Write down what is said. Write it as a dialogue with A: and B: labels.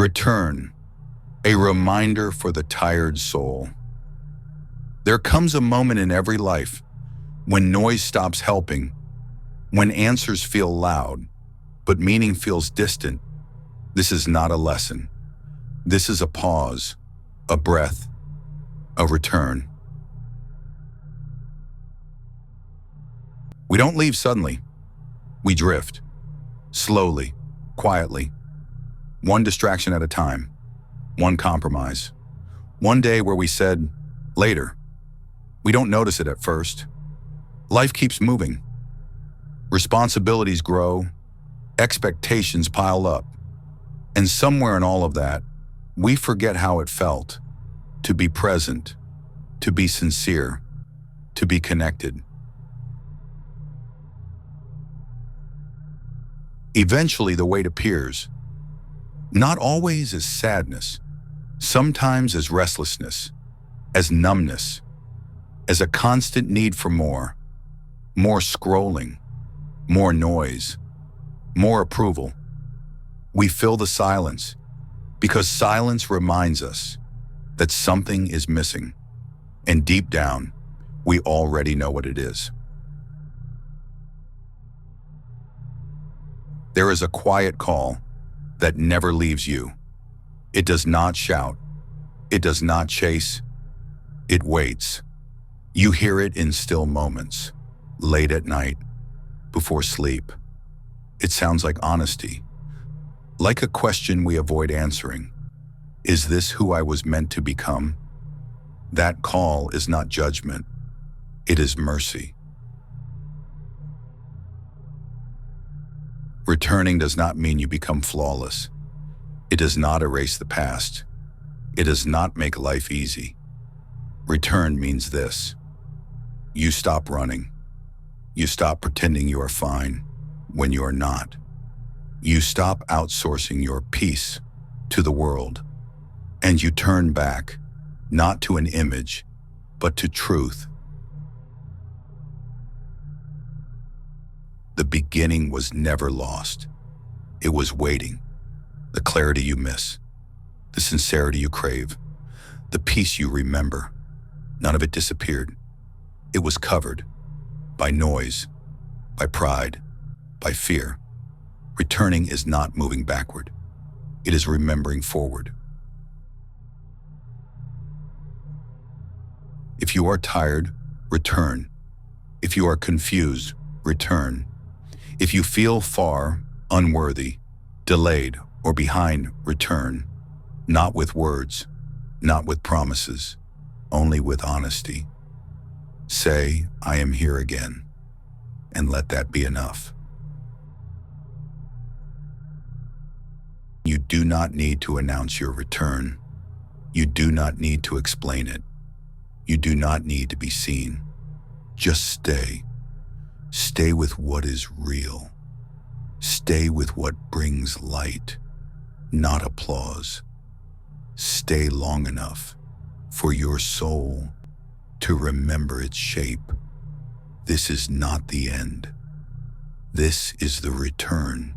A: Return, a reminder for the tired soul. There comes a moment in every life when noise stops helping, when answers feel loud, but meaning feels distant. This is not a lesson. This is a pause, a breath, a return. We don't leave suddenly. We drift, slowly, quietly, one distraction at a time, one compromise. One day where we said, later. We don't notice it at first. Life keeps moving. Responsibilities grow, expectations pile up, and somewhere in all of that, we forget how it felt to be present, to be sincere, to be connected. Eventually, the weight appears, not always as sadness, sometimes as restlessness, as numbness, as a constant need for more scrolling, more noise, more approval. We fill the silence because silence reminds us that something is missing, and deep down, we already know what it is. There is a quiet call that never leaves you. It does not shout. It does not chase. It waits. You hear it in still moments, late at night, before sleep. It sounds like honesty, like a question we avoid answering. Is this who I was meant to become? That call is not judgment. It is mercy. Returning does not mean you become flawless. It does not erase the past. It does not make life easy. Return means this. You stop running. You stop pretending you are fine when you are not. You stop outsourcing your peace to the world. And you turn back, not to an image, but to truth. The beginning was never lost. It was waiting. The clarity you miss, the sincerity you crave, the peace you remember. None of it disappeared. It was covered by noise, by pride, by fear. Returning is not moving backward. It is remembering forward. If you are tired, return. If you are confused, return. If you feel far, unworthy, delayed, or behind, return. Not with words, not with promises, only with honesty. Say, I am here again, and let that be enough. You do not need to announce your return. You do not need to explain it. You do not need to be seen. Just stay. Stay with what is real. Stay with what brings light, not applause. Stay long enough for your soul to remember its shape. This is not the end. This is the return.